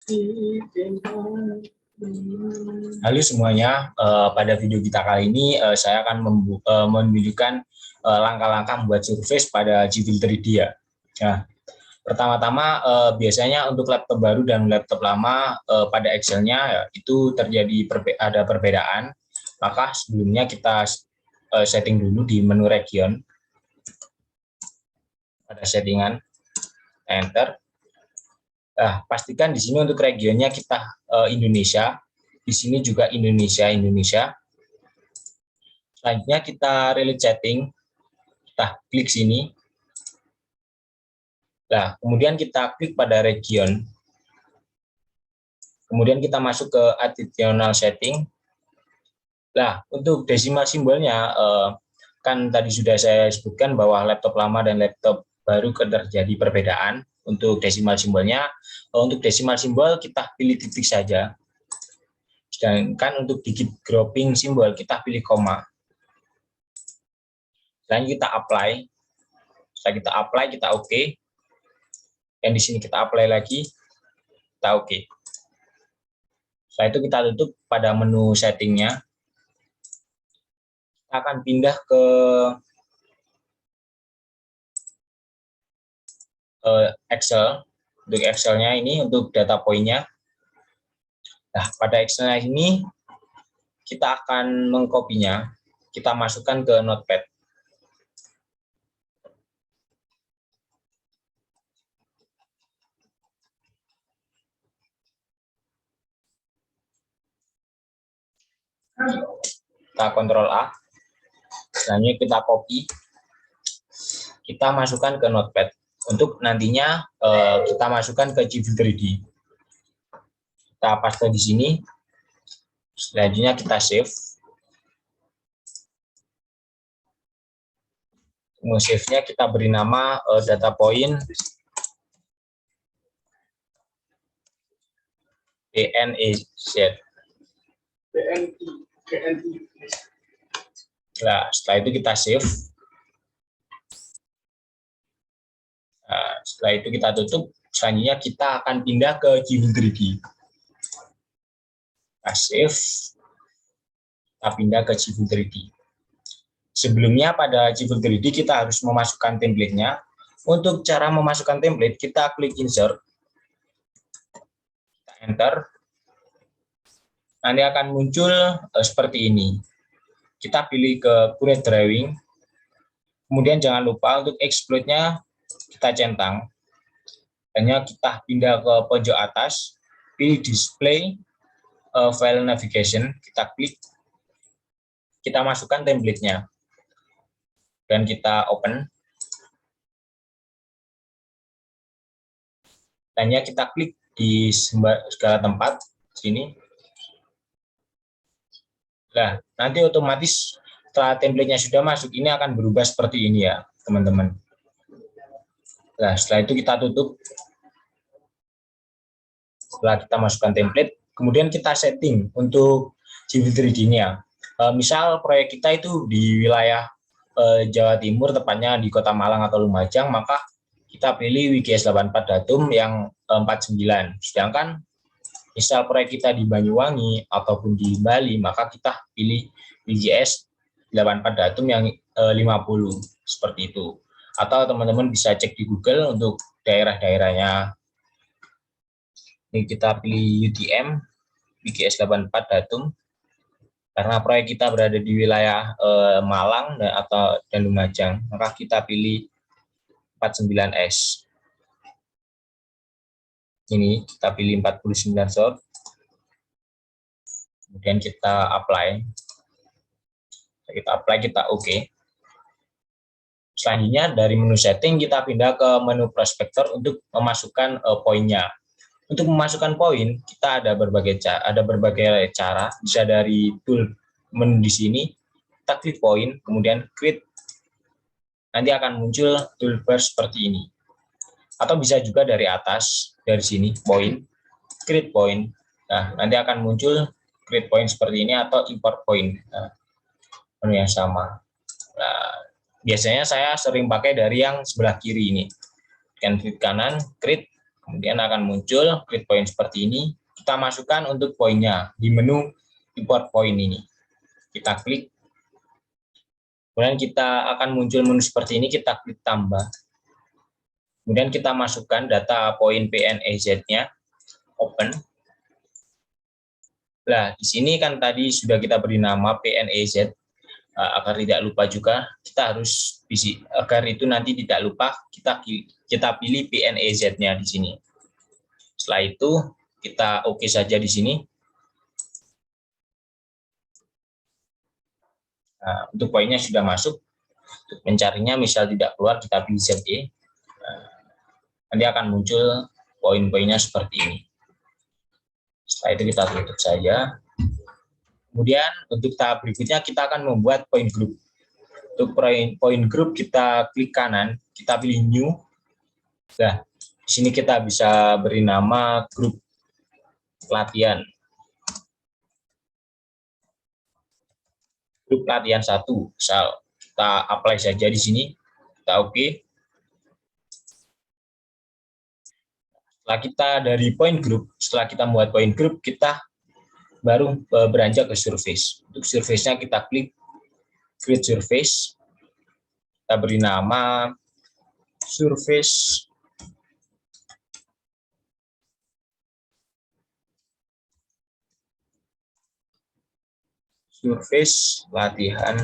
Halo semuanya, pada video kita kali ini saya akan menunjukkan langkah-langkah membuat surface pada Civil 3D ya. Nah, pertama-tama biasanya untuk laptop baru dan laptop lama pada Excel-nya ya, itu terjadi ada perbedaan. Maka sebelumnya kita setting dulu di menu region. Pada settingan, enter. Nah, pastikan di sini untuk regionnya kita Indonesia. Di sini juga Indonesia. Selanjutnya kita relate setting. Kita klik sini. Nah, kemudian kita klik pada region. Kemudian kita masuk ke additional setting. Nah, untuk desimal simbolnya, kan tadi sudah saya sebutkan bahwa laptop lama dan laptop baru terjadi perbedaan. Untuk desimal simbolnya, untuk desimal simbol kita pilih titik saja. Sedangkan untuk digit grouping simbol kita pilih koma. Dan kita apply. Setelah kita apply, kita oke. Dan di sini kita apply lagi, kita oke. Setelah itu kita tutup pada menu settingnya. Kita akan pindah ke Excel. Untuk Excel-nya ini untuk data point-nya. Nah, pada Excel-nya ini kita akan mengkopinya. Kita masukkan ke Notepad. Kita Ctrl A. Selanjutnya kita copy. Kita masukkan ke Notepad. Untuk nantinya kita masukkan ke Civil 3D. Kita paste di sini. Selanjutnya kita save. Save-nya kita beri nama data point DNEZ. Nah, setelah itu kita save. Nah, setelah itu kita tutup. Selanjutnya kita akan pindah ke Civil 3D. Kita save. Kita pindah ke Civil 3D. Sebelumnya pada Civil 3D kita harus memasukkan template-nya. Untuk cara memasukkan template, kita klik insert. Kita enter. Nanti akan muncul seperti ini. Kita pilih ke Create Drawing. Kemudian jangan lupa untuk exploit-nya kita centang. Hanya kita pindah ke pojok atas, pilih Display File Navigation, kita klik. Kita masukkan template-nya. Dan kita open. Hanya kita klik di segala tempat sini. Nah, nanti otomatis setelah template-nya sudah masuk, ini akan berubah seperti ini ya, teman-teman. Nah, setelah itu kita tutup. Setelah kita masukkan template, kemudian kita setting untuk Civil 3D-nya. Misal proyek kita itu di wilayah Jawa Timur, tepatnya di Kota Malang atau Lumajang, maka kita pilih WGS 84 datum yang 49. Sedangkan misal proyek kita di Banyuwangi ataupun di Bali, maka kita pilih WGS 84 datum yang 50, seperti itu. Atau teman-teman bisa cek di Google untuk daerah-daerahnya. Ini kita pilih UTM, WGS 84 datum. Karena proyek kita berada di wilayah Malang dan Lumajang, maka kita pilih 49S. Ini kita pilih 49 short. Kemudian kita apply. Kita oke. Selanjutnya dari menu setting kita pindah ke menu prospector untuk memasukkan poinnya. Untuk memasukkan poin kita ada berbagai cara. Bisa dari tool menu di sini, kita klik poin, kemudian create. Nanti akan muncul toolbar seperti ini. Atau bisa juga dari atas, dari sini poin, create point. Nah, nanti akan muncul create point seperti ini atau import point. Nah, menu yang sama. Nah, biasanya saya sering pakai dari yang sebelah kiri ini. Klik kanan, create, Kemudian akan muncul create point seperti ini. Kita masukkan untuk poinnya di menu import point ini. Kita klik. Kemudian kita akan muncul menu seperti ini, kita klik tambah. Kemudian kita masukkan data poin PNEZ-nya, open. Nah, di sini kan tadi sudah kita beri nama PNEZ, agar tidak lupa juga, kita harus agar itu nanti tidak lupa, kita pilih PNEZ-nya di sini. Setelah itu, kita oke saja di sini. Nah, untuk poinnya sudah masuk. Untuk mencarinya, misal tidak keluar, kita pilih ZE. Nah, nanti akan muncul poin-poinnya seperti ini. Setelah itu kita tutup saja. Kemudian untuk tahap berikutnya kita akan membuat point group. Untuk point group kita klik kanan, kita pilih new. Nah, di sini kita bisa beri nama grup latihan. Grup latihan 1, misal kita apply saja di sini, kita oke. Setelah kita dari point group, setelah kita membuat point group, kita baru beranjak ke surface. Untuk surface-nya kita klik create surface, kita beri nama surface latihan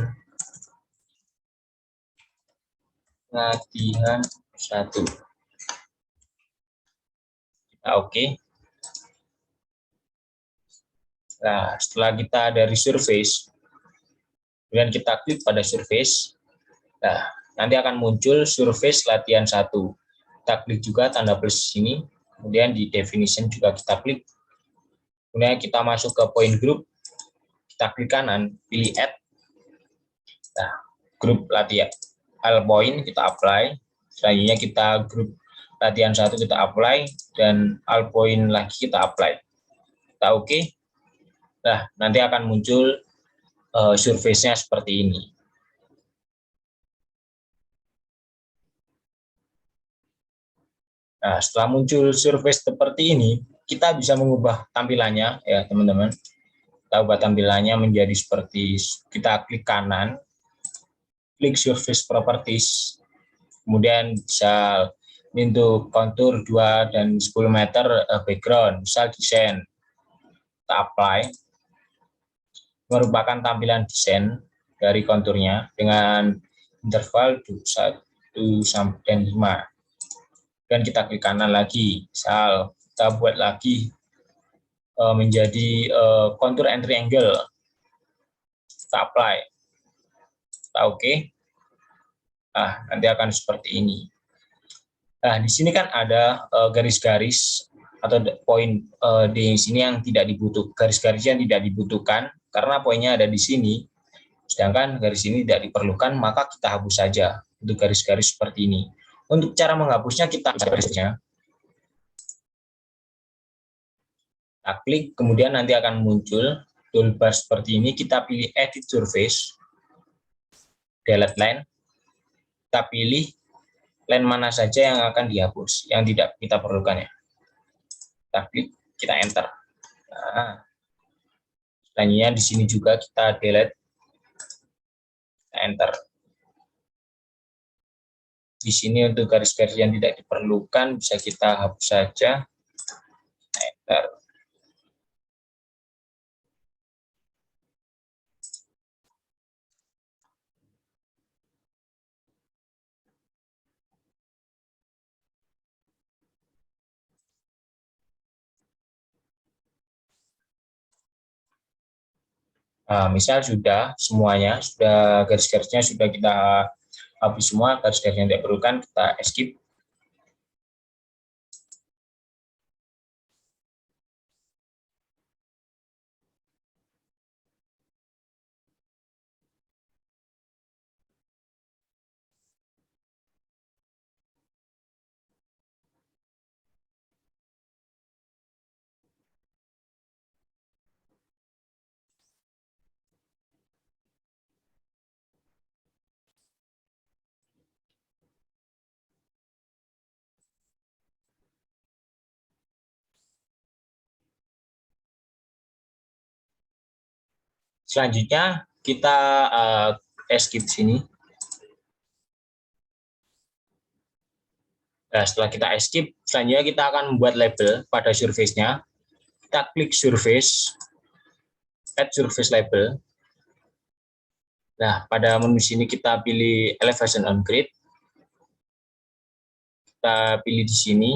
1. Kita oke. Nah, setelah kita dari surface, kemudian kita klik pada surface, nah, nanti akan muncul surface latihan 1. Kita klik juga tanda plus sini, kemudian di definition juga kita klik. Kemudian kita masuk ke point group, kita klik kanan, pilih add. Nah, grup latihan all point kita apply. Selanjutnya kita grup latihan 1 kita apply, dan all point lagi kita apply. Kita oke. Nah, nanti akan muncul surface-nya seperti ini. Nah, setelah muncul surface seperti ini, kita bisa mengubah tampilannya ya, teman-teman. Kita ubah tampilannya menjadi seperti, kita klik kanan, klik surface properties, kemudian bisa untuk kontur 2 dan 10 meter background, misal desain. Kita apply, merupakan tampilan desain dari konturnya dengan interval 1 sampai 5. Dan kita klik kanan lagi, misal kita buat lagi menjadi kontur entry angle, kita apply, kita oke. Nah, nanti akan seperti ini. Nah, di sini kan ada garis-garis atau poin di sini yang tidak dibutuhkan, garis-garis yang tidak dibutuhkan karena poinnya ada di sini, sedangkan garis ini tidak diperlukan, maka kita hapus saja untuk garis-garis seperti ini. Untuk cara menghapusnya, kita garisnya, kita klik, kemudian nanti akan muncul toolbar seperti ini. Kita pilih edit surface, delete line, kita pilih line mana saja yang akan dihapus, yang tidak kita perlukan ya. Kita klik, kita enter. Nah, selanjutnya di sini juga kita delete, kita enter. Di sini untuk garis-garis yang tidak diperlukan bisa kita hapus saja, enter. Nah, misal sudah semuanya, sudah garis-garisnya sudah kita hapus semua, garis-garis yang tidak diperlukan kita escape. Selanjutnya kita escape sini. Nah, setelah kita escape, selanjutnya kita akan membuat label pada surface-nya. Kita klik surface, add surface label. Nah, pada menu sini kita pilih elevation on grid. Kita pilih di sini.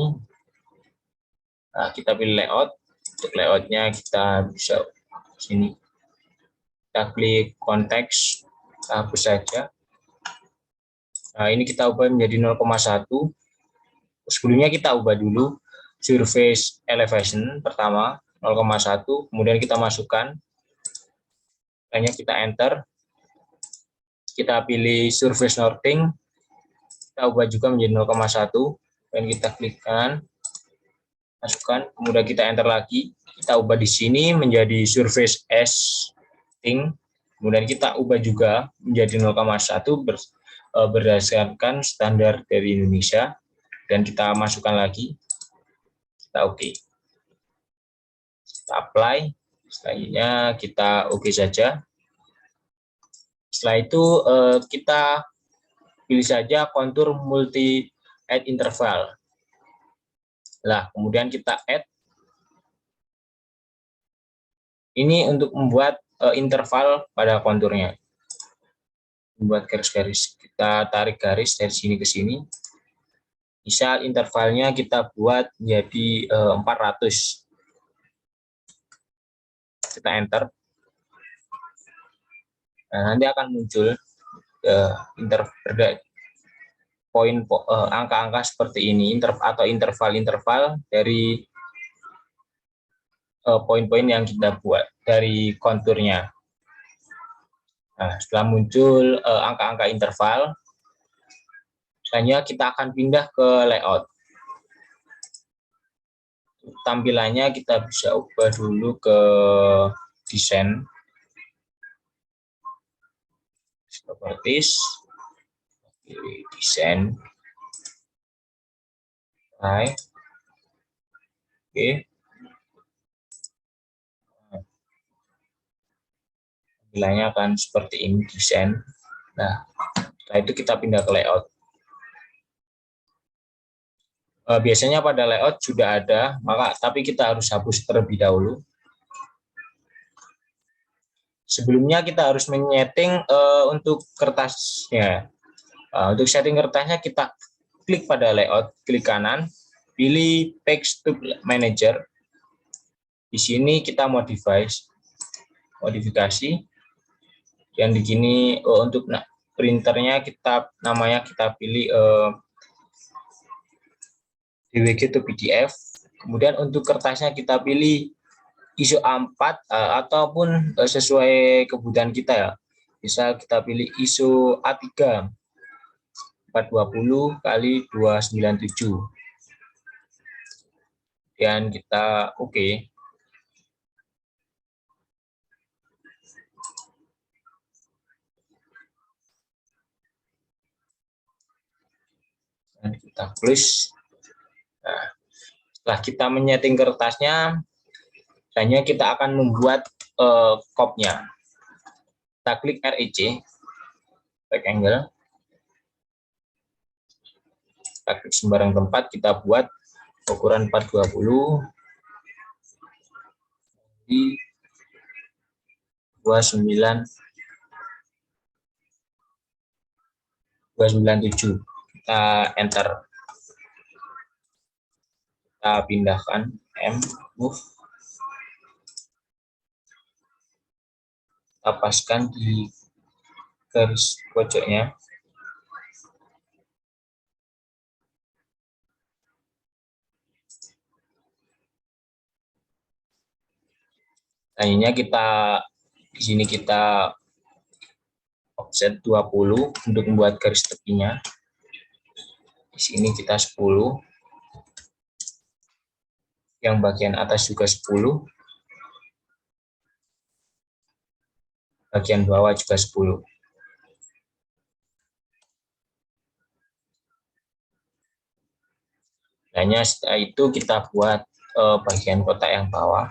Nah, kita pilih layout. Untuk layoutnya kita bisa sini. Kita klik konteks, kita hapus saja. Nah, ini kita ubah menjadi 0,1. Sebelumnya kita ubah dulu surface elevation pertama 0,1, kemudian kita masukkan, hanya kita enter, kita pilih surface northing, kita ubah juga menjadi 0,1, dan kita klik kanan, masukkan, kemudian kita enter lagi, kita ubah di sini menjadi surface easting, kemudian kita ubah juga menjadi 0,1 berdasarkan standar dari Indonesia, dan kita masukkan lagi, kita oke. Kita apply, selanjutnya kita oke saja. Setelah itu kita pilih saja kontur multi add interval. Nah, kemudian kita add. Ini untuk membuat interval pada konturnya. Membuat garis-garis. Kita tarik garis dari sini ke sini. Misal intervalnya kita buat jadi 400. Kita enter. Nah, nanti akan muncul poin angka-angka seperti ini atau interval-interval dari poin-poin yang kita buat dari konturnya. Nah, setelah muncul angka-angka interval, selanjutnya kita akan pindah ke layout. Tampilannya kita bisa ubah dulu ke desain, properties, pilih desain, oke. Tampilannya akan seperti ini desain. Nah, setelah itu kita pindah ke layout. Biasanya pada layout sudah ada, tapi kita harus hapus terlebih dahulu. Sebelumnya kita harus menyeting untuk kertasnya. Untuk setting kertasnya kita klik pada layout, klik kanan, pilih Page to Manager. Di sini kita modifikasi. Yang di sini untuk printernya namanya kita pilih DWG to PDF. Kemudian untuk kertasnya kita pilih ISO A4 ataupun sesuai kebutuhan kita ya. Bisa kita pilih ISO A3 420 kali 297. Dan kita oke. Dan kita close. Nah, setelah kita menyeting kertasnya, hanya kita akan membuat kopnya. Kita klik REC, rectangle. Kita klik sembarang tempat, kita buat ukuran 420 di 297. Kita enter. Kita pindahkan move. Kita paskan di garis pojoknya. Selanjutnya di sini kita offset 20 untuk membuat garis tepinya. Di sini kita 10. Yang bagian atas juga 10. Bagian bawah juga 10. Hanya setelah itu kita buat bagian kotak yang bawah.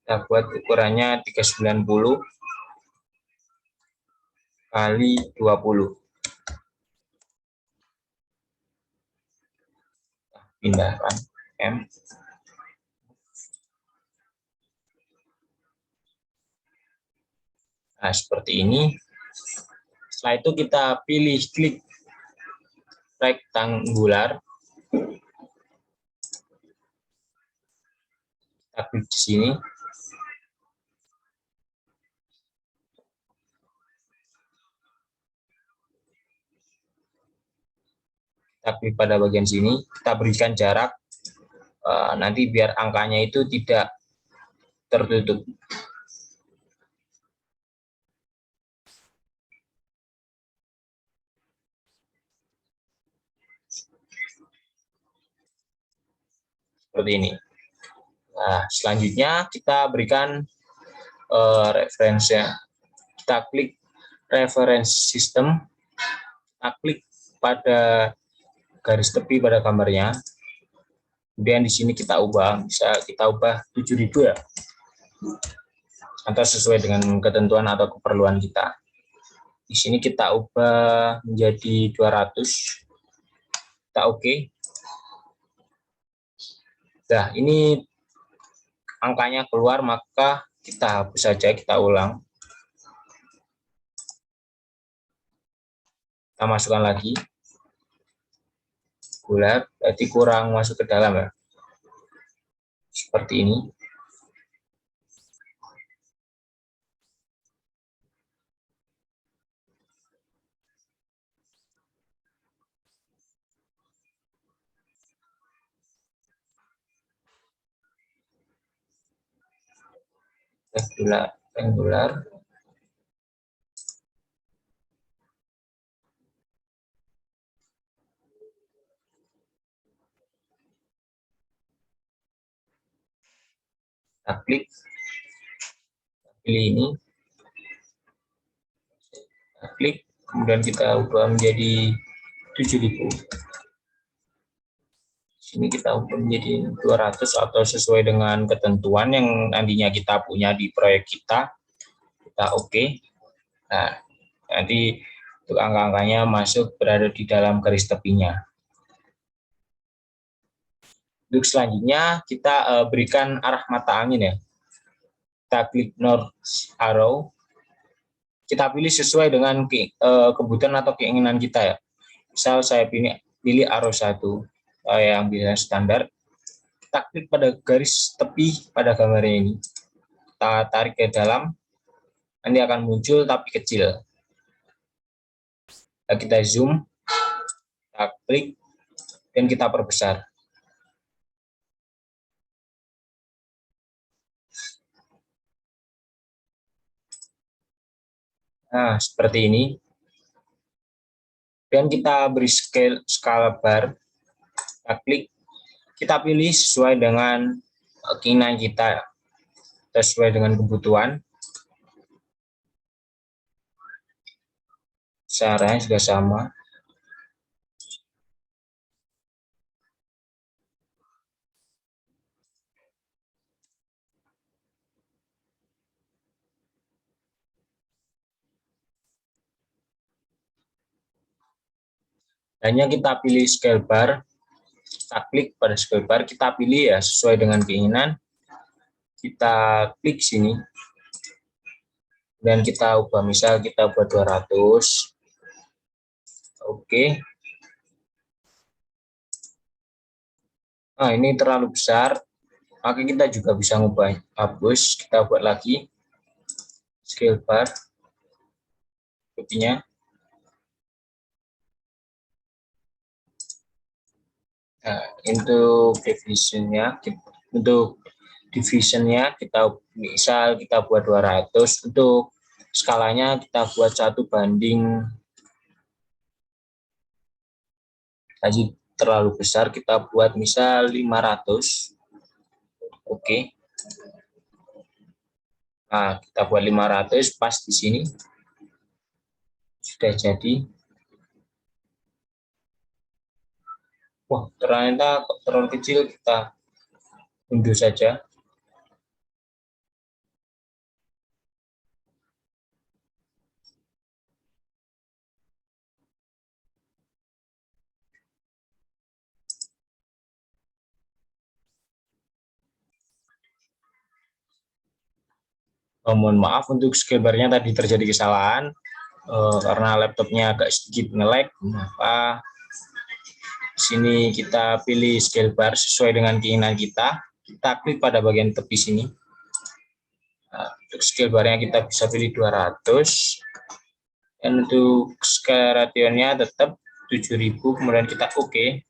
Kita buat ukurannya 390 kali 20. Pindahkan M. Nah, seperti ini. Setelah itu kita pilih klik rektangular. Kita klik di sini. Kita klik pada bagian sini. Kita berikan jarak. Nanti biar angkanya itu tidak tertutup. Seperti ini. Nah, selanjutnya kita berikan referensi. Kita klik reference system. Kita klik pada garis tepi pada gambarnya. Kemudian di sini kita ubah, bisa kita ubah 7000 ya. Atau sesuai dengan ketentuan atau keperluan kita. Di sini kita ubah menjadi 200. Kita oke. Nah, ini angkanya keluar, maka kita hapus saja, kita ulang. Kita masukkan lagi. Bulat, berarti kurang masuk ke dalam ya. Seperti ini. Rectangular. Kita klik, pilih ini, kita klik, kemudian kita ubah menjadi 7000. Sini kita ubah menjadi 200 atau sesuai dengan ketentuan yang nantinya kita punya di proyek kita. Kita oke. Nah, nanti untuk angka-angkanya masuk berada di dalam garis tepinya. Untuk selanjutnya kita berikan arah mata angin ya. Kita klik north arrow. Kita pilih sesuai dengan kebutuhan atau keinginan kita ya. Misal saya pilih arrow 1 yang biasa standar. Kita klik pada garis tepi pada gambar ini. Kita tarik ke dalam, nanti akan muncul tapi kecil. Nah, kita zoom, kita klik, dan kita perbesar. Nah, seperti ini. Dan kita beri skala bar, kita klik, kita pilih sesuai dengan keinginan kita, sesuai dengan kebutuhan. Caranya juga sama. Hanya kita pilih scale bar, kita klik pada scale bar, kita pilih ya sesuai dengan keinginan. Kita klik sini. Dan kita ubah, misal kita buat 200. Oke. Nah, ini terlalu besar, maka kita juga bisa ngubah, hapus, kita buat lagi scale bar kopinya. Nah, untuk divisionnya kita misal kita buat 200, untuk skalanya kita buat 1:, tadi terlalu besar, kita buat misal 500. Oke. Nah, kita buat 500 pas di sini. Sudah jadi. Wah, ternyata terlalu kecil, kita unduh saja. Mohon maaf untuk scale bar-nya tadi terjadi kesalahan karena laptopnya agak sedikit nge-lag, maka di sini kita pilih scale bar sesuai dengan keinginan kita. Kita klik pada bagian tepi sini. Nah, untuk scale bar-nya kita bisa pilih 200. Dan untuk scale rationnya tetap 7000, kemudian kita oke.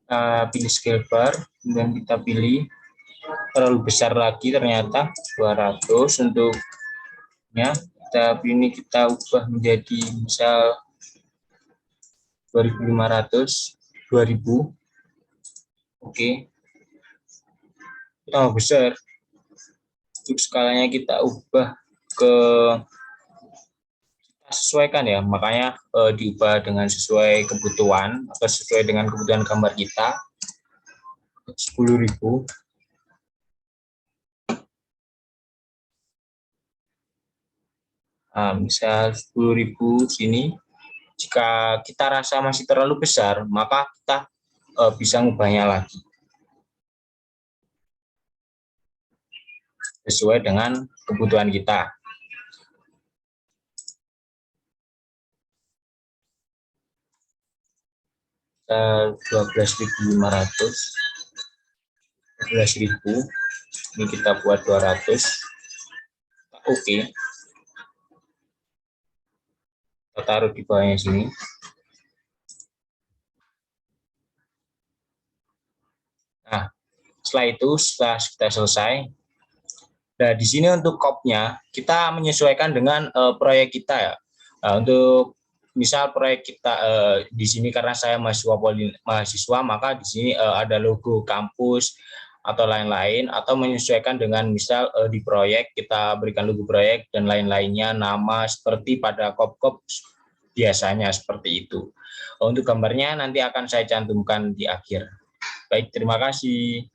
Kita pilih scale bar, kemudian kita pilih terlalu besar lagi ternyata 200 untuknya. Kita ubah menjadi misal 2500, 2000. Oke. Tambah besar. Untuk skalanya kita ubah ke sesuaikan ya, makanya diubah dengan sesuai kebutuhan atau sesuai dengan kebutuhan gambar kita. 10.000. Nah, misal 10.000 sini. Jika kita rasa masih terlalu besar, maka kita bisa ngubahnya lagi sesuai dengan kebutuhan kita. Uh, 12.500, 12.000. Ini kita buat 200. Oke. Kita taruh di bawahnya sini. Nah, setelah itu, setelah kita selesai, nah di sini untuk kopnya kita menyesuaikan dengan proyek kita ya. Nah, untuk misal proyek kita di sini karena saya mahasiswa, maka di sini ada logo kampus atau lain-lain, atau menyesuaikan dengan misal di proyek kita berikan logo proyek dan lain-lainnya, nama seperti pada kop-kop biasanya seperti itu. Untuk gambarnya nanti akan saya cantumkan di akhir. Baik, terima kasih.